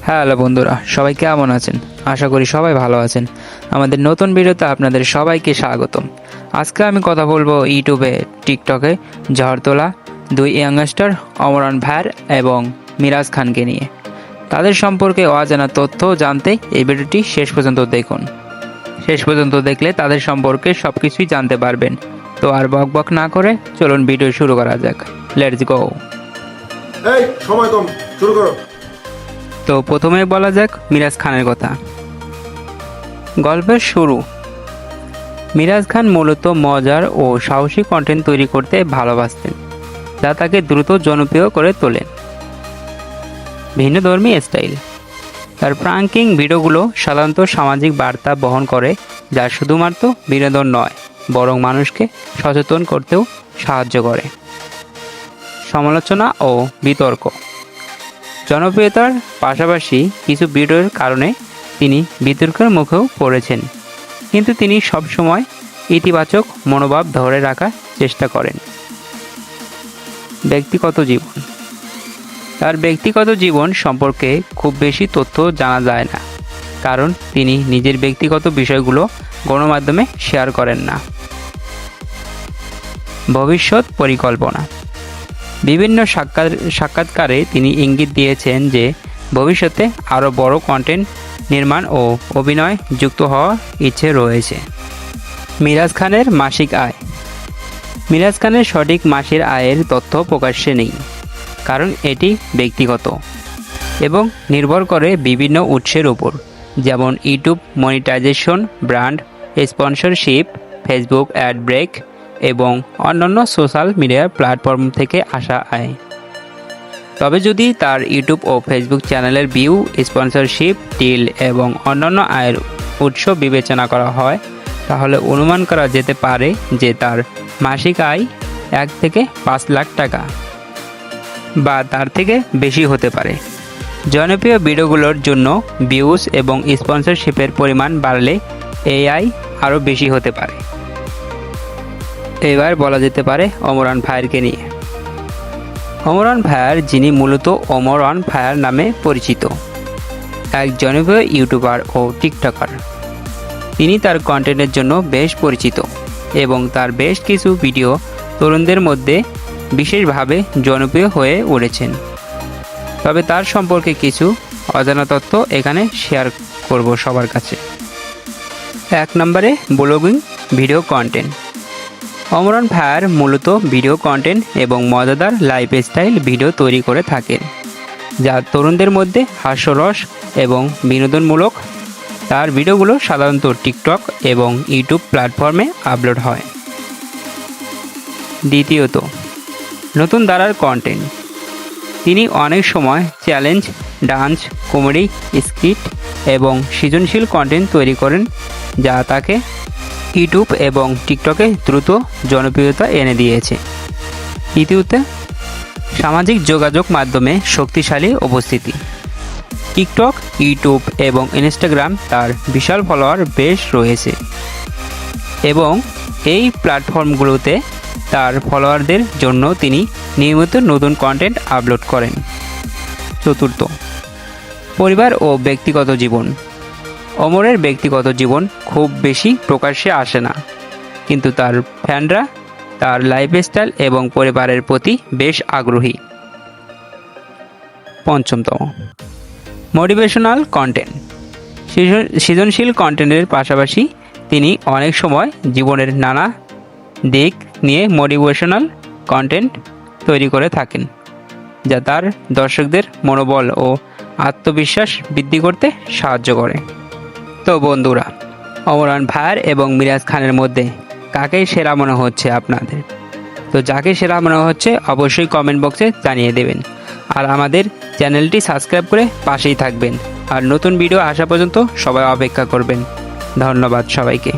Hello বন্ধুরা, সবাই কেমন আছেন? আশা করি সবাই ভালো আছেন। আমাদের নতুন ভিডিওতে আপনাদের সবাইকে স্বাগতম। আজকে আমি কথা বলবো ইউটিউবে, টিকটকে ঝড় তোলা দুই ইয়াংস্টার অমরান ভাইয়ার এবং মিরাজ খানকে নিয়ে। তাদের সম্পর্কে অজানা তথ্য জানতে এই ভিডিওটি শেষ পর্যন্ত দেখুন। শেষ পর্যন্ত দেখলে তাদের সম্পর্কে সব কিছুই জানতে পারবেন। তো আর বকবক না করে চলুন ভিডিও শুরু করা যাক। Let's go. এই সময় কম, শুরু করো। তো প্রথমে বলা যাক মিরাজ খানের কথা। গল্পের শুরু। মিরাজ খান মূলত মজার ও সাহসী কন্টেন্ট তৈরি করতে ভালোবাসতেন, যা তাকে দ্রুত জনপ্রিয় করে তোলে। ভিন্নধর্মী স্টাইল। তার প্রাঙ্কিং ভিডিওগুলো সাধারণত সামাজিক বার্তা বহন করে, যা শুধুমাত্র বিনোদন নয়, বরং মানুষকে সচেতন করতেও সাহায্য করে। সমালোচনা ও বিতর্ক। জনপ্রিয়তার পাশাপাশি কিছু ভিডিওর কারণে তিনি বিতর্কের মুখেও পড়েছেন, কিন্তু তিনি সবসময় ইতিবাচক মনোভাব ধরে রাখার চেষ্টা করেন। ব্যক্তিগত জীবন। তার ব্যক্তিগত জীবন সম্পর্কে খুব বেশি তথ্য জানা যায় না, কারণ তিনি নিজের ব্যক্তিগত বিষয়গুলো গণমাধ্যমে শেয়ার করেন না। ভবিষ্যৎ পরিকল্পনা। বিভিন্ন সাক্ষাৎকারে তিনি ইঙ্গিত দিয়েছেন যে ভবিষ্যতে আরও বড় কন্টেন্ট নির্মাণ ও অভিনয় যুক্ত হওয়ার ইচ্ছে রয়েছে। মিরাজ খানের মাসিক আয়। মিরাজ খানের সঠিক মাসের আয়ের তথ্য প্রকাশ্যে নেই, কারণ এটি ব্যক্তিগত এবং নির্ভর করে বিভিন্ন উৎসের উপর, যেমন YouTube monetisation, brand sponsorship, Facebook ad break এবং অন্যান্য সোশ্যাল মিডিয়া প্ল্যাটফর্ম থেকে আসা আয়। তবে যদি তার ইউটিউব ও ফেসবুক চ্যানেলের ভিউ, স্পন্সরশিপ ডিল এবং অন্যান্য আয়ের উৎস বিবেচনা করা হয়, তাহলে অনুমান করা যেতে পারে যে তার মাসিক আয় 1 থেকে 5 লাখ টাকা বা তার থেকে বেশি হতে পারে। জনপ্রিয় ভিডিওগুলোর জন্য ভিউজ এবং স্পন্সরশিপের পরিমাণ বাড়লে এই আয় আরও বেশি হতে পারে। এবার বলা যেতে পারে অমরান ভাইয়ারকে নিয়ে। অমরান ভাইয়ার, যিনি মূলত অমরান ভাইয়ার নামে পরিচিত, এক জনপ্রিয় ইউটিউবার ও টিকটকার। তিনি তার কন্টেন্টের জন্য বেশ পরিচিত এবং তার বেশ কিছু ভিডিও তরুণদের মধ্যে বিশেষভাবে জনপ্রিয় হয়ে উঠেছেন। তবে তার সম্পর্কে কিছু অজানা তথ্য এখানে শেয়ার করব সবার কাছে। 1 নম্বরে ব্লগিং ভিডিও কন্টেন্ট। অমরান ভাইয়ার মূলত ভিডিও কন্টেন্ট এবং মজাদার লাইফস্টাইল ভিডিও তৈরি করে থাকেন, যা তরুণদের মধ্যে হাস্যরস এবং বিনোদনমূলক। তার ভিডিওগুলো সাধারণত টিকটক এবং ইউটিউব প্ল্যাটফর্মে আপলোড হয়। দ্বিতীয়ত, নতুন ধারার কন্টেন্ট। তিনি অনেক সময় চ্যালেঞ্জ, ডান্স, কমেডি, স্কিট এবং সৃজনশীল কন্টেন্ট তৈরি করেন, যা তাকে ইউটিউব এবং টিকটকে দ্রুত জনপ্রিয়তা এনে দিয়েছে। তৃতীয়তে, সামাজিক যোগাযোগ মাধ্যমে শক্তিশালী উপস্থিতি। টিকটক, ইউটিউব এবং ইনস্টাগ্রাম তার বিশাল ফলোয়ার বেশ রয়েছে এবং এই প্ল্যাটফর্মগুলোতে তার ফলোয়ারদের জন্য তিনি নিয়মিত নতুন কন্টেন্ট আপলোড করেন। চতুর্থ, পরিবার ও ব্যক্তিগত জীবন। অমরের ব্যক্তিগত জীবন খুব বেশি প্রকাশ্যে আসে না, কিন্তু তার ফ্যানরা তার লাইফস্টাইল এবং পরিবারের প্রতি বেশ আগ্রহী। পঞ্চমতম, মোটিভেশনাল কন্টেন্ট। সৃজনশীল কন্টেন্টের পাশাপাশি তিনি অনেক সময় জীবনের নানা দিক নিয়ে মোটিভেশনাল কন্টেন্ট তৈরি করে থাকেন, যা তার দর্শকদের মনোবল ও আত্মবিশ্বাস বৃদ্ধি করতে সাহায্য করে। তো বন্ধুরা, অমরান ভাইয়ার এবং মিরাজ খানের মধ্যে কাকে সেরা মনে হচ্ছে আপনাদের? তো যাকে সেরা মনে হচ্ছে অবশ্যই কমেন্ট বক্সে জানিয়ে দেবেন, আর আমাদের চ্যানেলটি সাবস্ক্রাইব করে পাশেই থাকবেন। আর নতুন ভিডিও আসা পর্যন্ত সবাই অপেক্ষা করবেন। ধন্যবাদ সবাইকে।